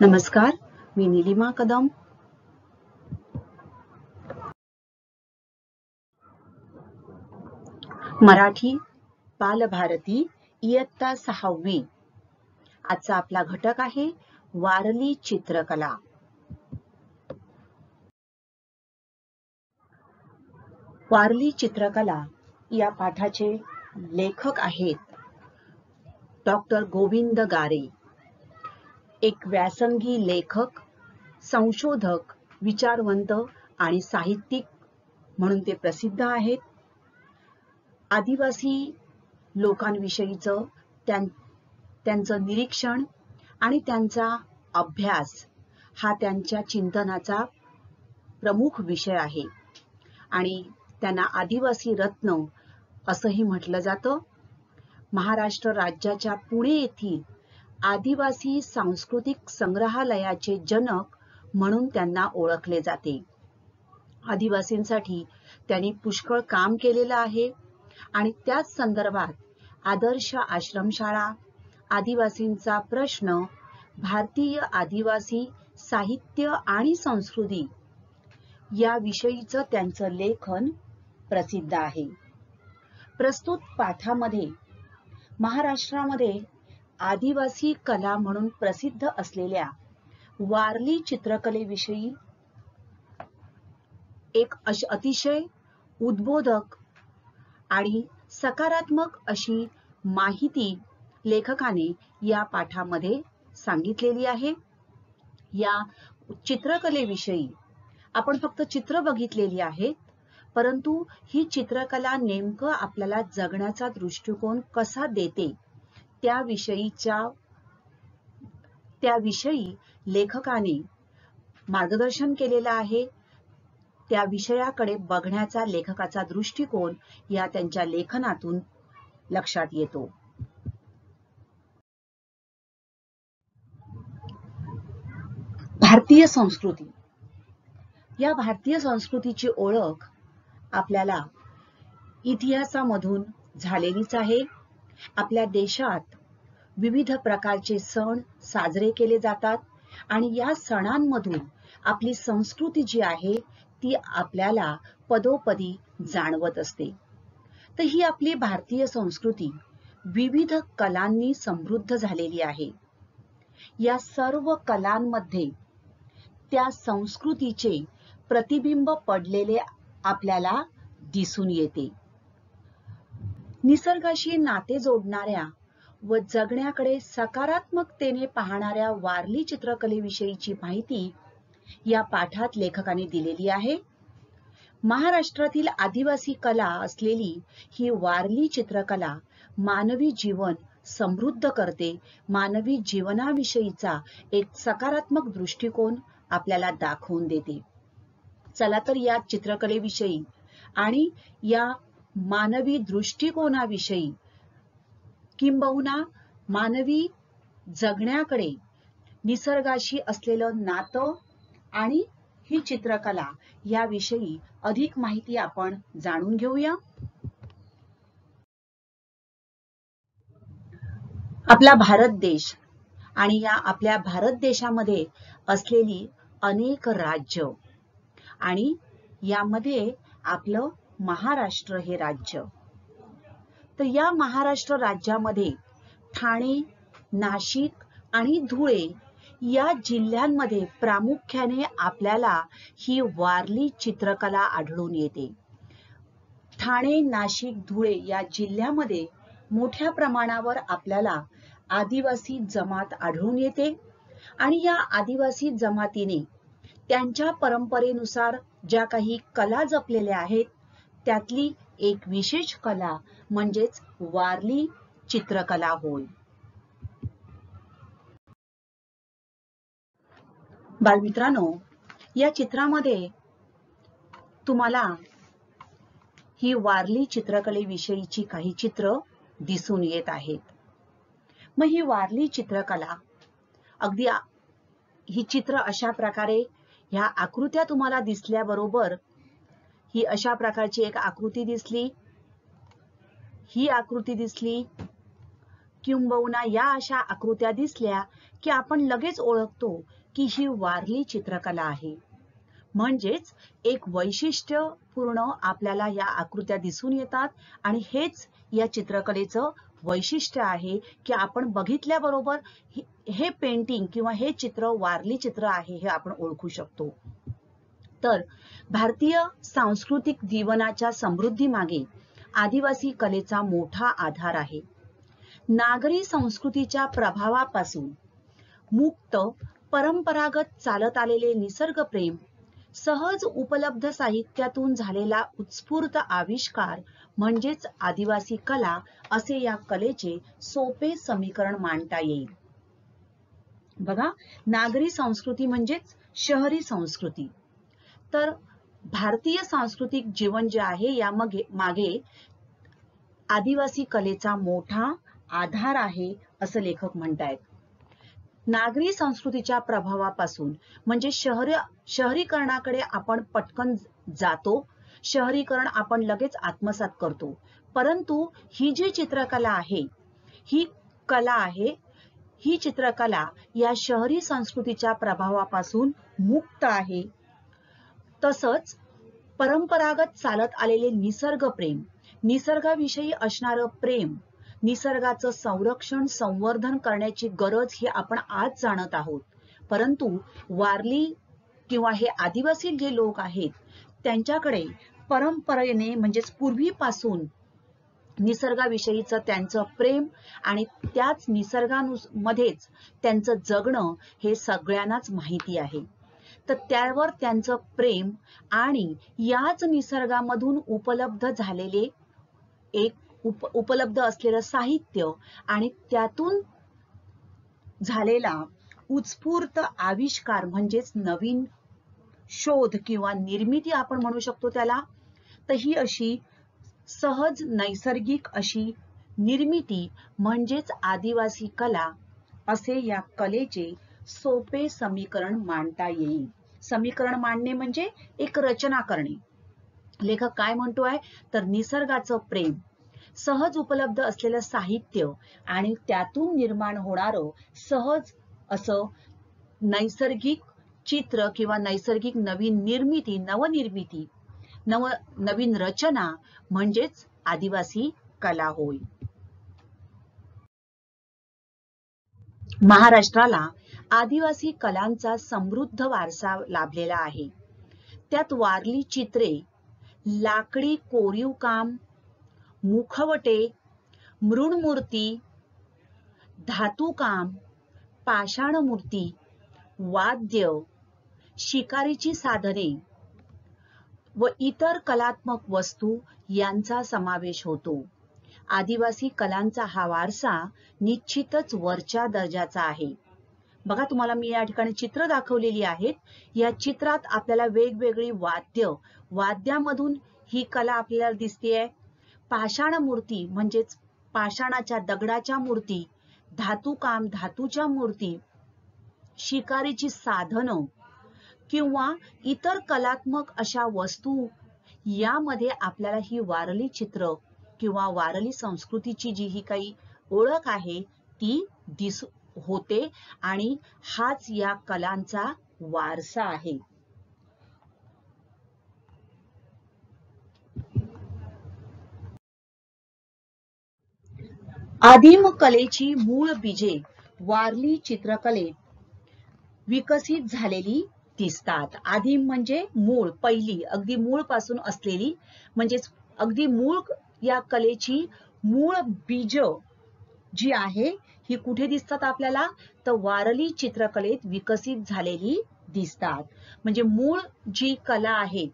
नमस्कार, मी निलिमा कदम. मराठी बालभारती इयत्ता 6वी. आजचा आपला घटक आहे वारली चित्रकला. वारली चित्रकला या पाठाचे लेखक आहेत डॉक्टर गोविंद गारे. एक व्यासंगी लेखक, संशोधक, विचारवंत आणि साहित्यिक म्हणून ते प्रसिद्ध आहेत. आदिवासी लोकांविषयीचं त्यांचं निरीक्षण आणि त्यांचा अभ्यास हा त्यांच्या चिंतनाचा प्रमुख विषय आहे आणि त्यांना आदिवासी रत्न असंही म्हटलं जातं. महाराष्ट्र राज्याच्या पुणे येथील आदिवासी सांस्कृतिक संग्रहालयाचे जनक म्हणून त्यांना ओळखले जाते. आदिवासींसाठी त्यांनी पुष्कळ काम केलेलं आहे आणि त्याच संदर्भात आदर्श आश्रमशाळा, आदिवासींचा प्रश्न, भारतीय आदिवासी साहित्य आणि संस्कृती या विषयीचं त्यांचं लेखन प्रसिद्ध आहे. प्रस्तुत पाठामध्ये महाराष्ट्रामध्ये आदिवासी कला म्हणून प्रसिद्ध असलेल्या वारली चित्रकलेविषयी एक अतिशय उद्बोधक आणि सकारात्मक अशी माहिती लेखकाने या पाठामध्ये सांगितलेली आहे. या चित्रकलेविषयी आपण फक्त चित्र बघितलेली आहेत, परंतु ही चित्रकला नेमकं आपल्याला जगण्याचा दृष्टिकोन कसा देते त्याविषयी लेखकाने मार्गदर्शन केलेलं आहे. त्या विषयाकडे बघण्याचा लेखकाचा दृष्टिकोन या त्यांच्या लेखनातून लक्षात येतो. भारतीय संस्कृती. या भारतीय संस्कृतीची ओळख आपल्याला इतिहासामधून झालेलीच आहे. आपल्या देशात विविध प्रकारचे सण साजरे केले जातात आणि या सणांमधून आपली संस्कृती जी आहे ती आपल्याला पदोपदी जाणवत असते. तर ही आपली भारतीय संस्कृती विविध कलांनी समृद्ध झालेली आहे. या सर्व कलांमध्ये त्या संस्कृतीचे प्रतिबिंब पडलेले आपल्याला दिसून येते. निसर्गाशी नाते जोडणाऱ्या व जगण्याकडे सकारात्मकतेने पाहणाऱ्या वारली चित्रकलेविषयीची माहिती या पाठात लेखकाने दिलेली आहे. महाराष्ट्रातील आदिवासी कला असलेली ही वारली चित्रकला मानवी जीवन समृद्ध करते. मानवी जीवनाविषयीचा एक सकारात्मक दृष्टिकोन आपल्याला दाखवून देते. चला तर या चित्रकलेविषयी आणि या मानवी दृष्टिकोनाविषयी किंबहुना मानवी जगण्याकडे निसर्गाशी असलेलं नातं आणि ही चित्रकला याविषयी अधिक माहिती आपण जाणून घेऊया. आपला भारत देश आणि या आपल्या भारत देशामध्ये असलेली अनेक राज्य आणि यामध्ये आपलं महाराष्ट्र हे राज्य. तर या महाराष्ट्र राज्यामध्ये ठाणे, नाशिक आणि धुळे या जिल्ह्यांमध्ये प्रामुख्याने आपल्याला ही वारली चित्रकला आढळून येते. ठाणे, नाशिक, धुळे या जिल्ह्यामध्ये मोठ्या प्रमाणावर आपल्याला आदिवासी जमात आढळून येते आणि या आदिवासी जमातीने त्यांच्या परंपरेनुसार ज्या काही कला जपलेल्या आहेत त्यातली एक विशेष कला म्हणजेच वारली चित्रकला होय. बालमित्रांनो, या चित्रामध्ये तुम्हाला ही वारली चित्रकलेविषयीची काही चित्र दिसून येत आहेत. मग ही वारली चित्रकला अगदी ही चित्र अशा प्रकारे ह्या आकृत्या तुम्हाला दिसल्याबरोबर ही अशा प्रकारची एक आकृती दिसली, ही आकृती दिसली, किंबहुना या अशा आकृत्या दिसल्या की आपण लगेच ओळखतो की ही वारली चित्रकला आहे. म्हणजेच एक वैशिष्ट्यपूर्ण आपल्याला या आकृत्या दिसून येतात आणि हेच या चित्रकलेचं वैशिष्ट्य आहे की आपण बघितल्याबरोबर हे पेंटिंग किंवा हे चित्र वारली चित्र आहे हे आपण ओळखू शकतो. तर भारतीय सांस्कृतिक जीवनाच्या समृद्धीमागे आदिवासी कलेचा मोठा आधार आहे. नागरी संस्कृतीच्या प्रभावापासून मुक्त परंपरागत चालत आलेले निसर्गप्रेम, सहज उपलब्ध साहित्यातून झालेला उत्स्फूर्त आविष्कार म्हणजेच आदिवासी कला असे या कलेचे सोपे समीकरण मांडता येईल. बघा, नागरी संस्कृती म्हणजेच शहरी संस्कृती. तर भारतीय सांस्कृतिक जीवन जे आहे या मागे आदिवासी कलेचा मोठा आधार आहे असं लेखक म्हणतायत. नागरी संस्कृतीच्या प्रभावापासून म्हणजे शहरीकरणाकडे आपण पटकन जातो, शहरीकरण आपण लगेच आत्मसात करतो. परंतु ही जी चित्रकला आहे, ही कला आहे, ही चित्रकला या शहरी संस्कृतीच्या प्रभावापासून मुक्त आहे. तसंच परंपरागत चालत आलेले निसर्गप्रेम, निसर्गाविषयी असणारं प्रेम, निसर्गाचं संरक्षण संवर्धन करण्याची गरज ही आपण आज जाणत आहोत. परंतु वारली किंवा हे आदिवासी जे लोक आहेत त्यांच्याकडे परंपरेने म्हणजेच पूर्वीपासून निसर्गाविषयीचं त्यांचं प्रेम आणि त्याच निसर्गामध्येच त्यांचं जगणं हे सगळ्यांनाच माहिती आहे. तर त्यावर त्यांचं प्रेम आणि याच निसर्गामधून उपलब्ध झालेले उपलब्ध असलेलं साहित्य आणि त्यातून झालेला उत्स्फूर्त आविष्कार म्हणजेच नवीन शोध किंवा निर्मिती आपण म्हणू शकतो त्याला. तर ही अशी सहज नैसर्गिक अशी निर्मिती म्हणजेच आदिवासी कला असे या कलेचे सोपे समीकरण मांडता येईल. समीकरण मांडणे म्हणजे एक रचना करणे. लेखक काय म्हणतोय तर निसर्गाचं प्रेम, सहज उपलब्ध असलेलं साहित्य आणि त्यातून निर्माण होणारं सहज असं नैसर्गिक चित्र किंवा नैसर्गिक नवीन निर्मिती, नवनिर्मिती, नवीन रचना म्हणजेच आदिवासी कला होय. महाराष्ट्राला आदिवासी कलांचा समृद्ध वारसा लाभलेला आहे. त्यात वारली चित्रे, लाकडी कोरीव काम, मुखवटे, मृण्मूर्ती, धातुकाम, पाषाण मूर्ती, वाद्य, शिकारीची साधने व इतर कलात्मक वस्तू यांचा समावेश होतो. आदिवासी कलांचा हा वारसा निश्चितच वरच्या दर्जाचा आहे. बघा, तुम्हाला मी या ठिकाणी चित्र दाखवलेली आहेत. या चित्रात आपल्याला वेगवेगळी वाद्यामधून ही कला आपल्याला दिसतेय. पाषाण मूर्ती म्हणजेच पाषाणाच्या दगडाच्या मूर्ती, धातुकाम धातूच्या मूर्ती, शिकारीची साधनं किंवा इतर कलात्मक अशा वस्तू, यामध्ये आपल्याला ही वारली चित्र किंवा वारली संस्कृतीची जी ही काही ओळख आहे ती होते आणि हाच या कलांचा वारसा आहे. आदिम कलेची मूळ बीजे वारली चित्रकलेत विकसित झालेली दिसतात. आदिम म्हणजे मूळ, पहिली, अगदी मूळ पासून असलेली, म्हणजेच अगदी मूळ या कलेची मूळ बीज जी आहे ही कुठे दिसतात आपल्याला तर वारली चित्रकलेत विकसित झालेली दिसतात. म्हणजे मूळ जी कला आहे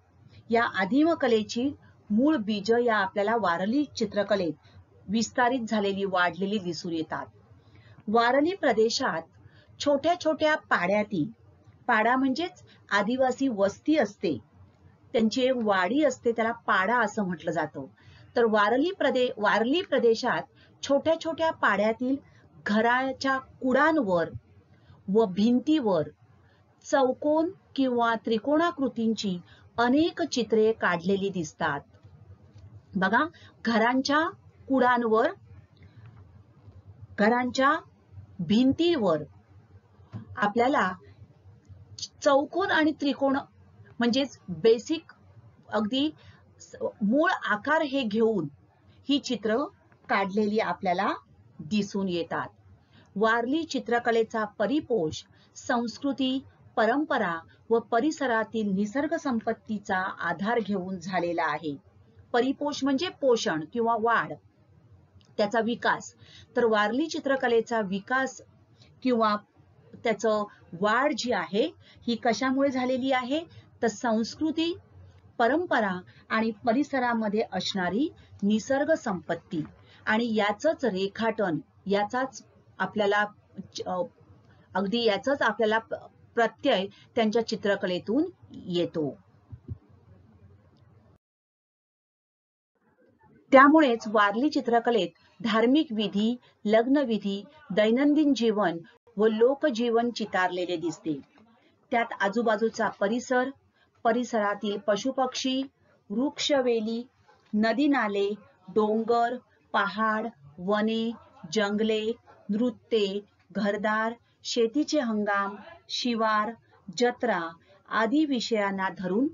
या आदिम कलेची मूळ बीज या आपल्याला वारली चित्रकलेत विस्तारित झालेली, वाढलेली दिसून येतात. वारली प्रदेशात छोट्या छोट्या पाड्यातील, पाडा म्हणजेच आदिवासी वस्ती असते, त्यांची एक वाडी असते, त्याला पाडा असं म्हटलं जातं. तर वारली प्रदेशात छोट्या छोट्या पाड्यातील घराच्या कुडांवर व भिंतीवर चौकोन किंवा त्रिकोणाकृतींची अनेक चित्रे काढलेली दिसतात. बघा, घरांच्या कुडांवर घरांच्या भिंतीवर आपल्याला चौकोन आणि त्रिकोण म्हणजेच बेसिक अगदी मूळ आकार हे घेऊन ही चित्र काढलेली आपल्याला दिसून येतात. वारली चित्रकलेचा परिपोष संस्कृती, परंपरा व परिसरातील निसर्ग संपत्तीचा आधार घेऊन झालेला आहे. परिपोष म्हणजे पोषण किंवा वाढ, त्याचा विकास. तर वारली चित्रकलेचा विकास किंवा त्याचं वाढ जी आहे ही कशामुळे झालेली आहे, तर संस्कृती, परंपरा आणि परिसरामध्ये असणारी निसर्ग संपत्ती आणि याचंच रेखाटन, याचाच आपल्याला अगदी याचाच आपल्याला प्रत्यय त्यांच्या चित्रकलेतून येतो. त्यामुळेच वारली चित्रकलेत धार्मिक विधी, लग्नविधी, दैनंदिन जीवन व लोकजीवन चितारलेले दिसते. त्यात आजूबाजूचा परिसर, परिसरातील पशुपक्षी, वृक्षवेली, नदी नाले, डोंगर, पहाड, वने, जंगले, नृत्ये, घरदार, शेतीचे हंगाम, शिवार, जत्रा आदी विषयांना धरून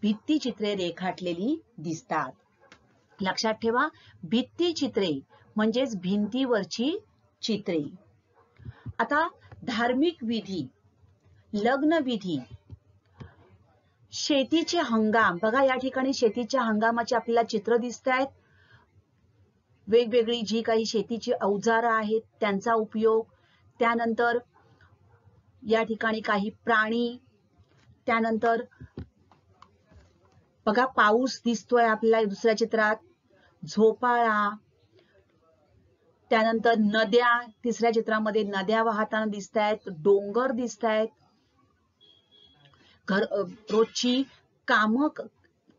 भित्तिचित्रे रेखाटलेली दिसतात. लक्षात ठेवा, भित्तिचित्रे म्हणजेच भिंतीवरची चित्रे. आता धार्मिक विधी, लग्नविधी, शेतीचे हंगाम. बघा या ठिकाणी शेतीच्या हंगामाची आपल्याला चित्र दिसत आहेत. वेगवेगळी जी काही शेतीची अवजारं आहेत त्यांचा उपयोग, त्यानंतर या ठिकाणी काही प्राणी, त्यानंतर बघा पाऊस दिसतोय आपल्याला दुसऱ्या चित्रात, झोपाळा, त्यानंतर नद्या, तिसऱ्या चित्रामध्ये नद्या वाहताना दिसत आहेत, डोंगर दिसत आहेत, रोजची कामं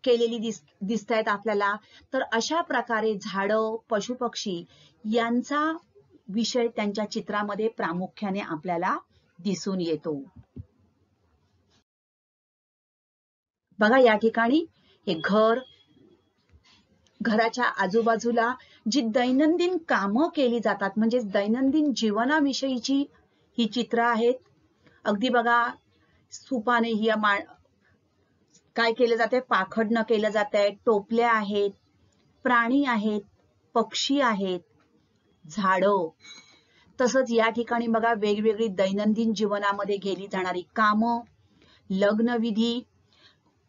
केलेली दिसत आहेत आपल्याला. तर अशा प्रकारे झाडं, पशुपक्षी यांचा विषय त्यांच्या चित्रामध्ये प्रामुख्याने आपल्याला दिसून येतो. बघा या ठिकाणी हे घर, घराच्या आजूबाजूला जी दैनंदिन कामं केली जातात म्हणजे दैनंदिन जीवनाविषयीची ही चित्र आहेत. अगदी बघा सुपाने ही काय केलं जाते, पाखडणं केलं जातंय, टोपल्या आहेत, प्राणी आहेत, पक्षी आहेत, झाडं. तसंच या ठिकाणी बघा वेगवेगळी दैनंदिन जीवनामध्ये केली जाणारी कामं, लग्नविधी.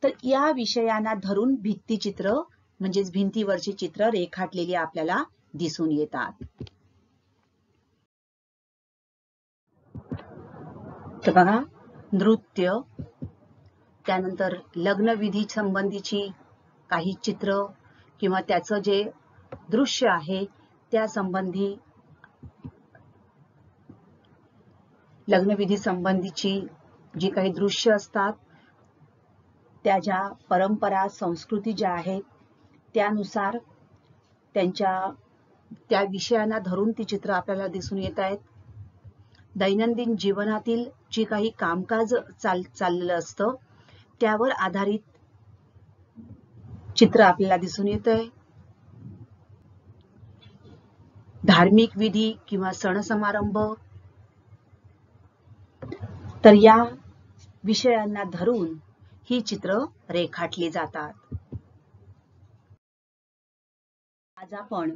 तर या विषयांना धरून भित्तिचित्र म्हणजेच भिंतीवरची चित्र रेखाटलेली आपल्याला दिसून येतात. तर बघा नृत्य, त्यानंतर लग्नविधी संबंधीची काही चित्र किंवा त्याचं जे दृश्य आहे त्या संबंधी, लग्नविधी संबंधीची जी काही दृश्य असतात त्या ज्या परंपरा, संस्कृती ज्या आहेत त्यानुसार त्या विषयांना धरून ती चित्र आपल्याला दिसून येत आहेत. दैनंदिन जीवनातील जी काही कामकाज चाललेलं असतं त्यावर आधारित चित्र आपल्याला दिसून येत आहे. धार्मिक विधी किंवा सण समारंभ, तर या विषयांना धरून ही चित्र रेखाटली जातात. आज आपण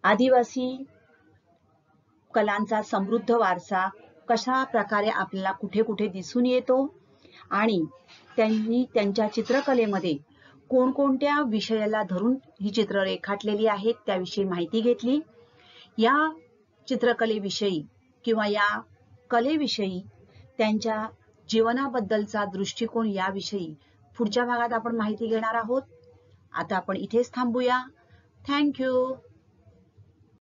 आदिवासी कलांचा समृद्ध वारसा कशा प्रकारे आपल्याला कुठे कुठे दिसून येतो आणि त्यांनी त्यांच्या चित्रकलेमध्ये कोणकोणत्या विषयाला धरून ही चित्र रेखाटलेली आहेत त्याविषयी माहिती घेतली. या चित्रकलेविषयी किंवा या कलेविषयी त्यांच्या जीवनाबद्दलचा दृष्टिकोन याविषयी पुढच्या भागात आपण माहिती घेणार आहोत. आता आपण इथेच थांबूया. Thank you.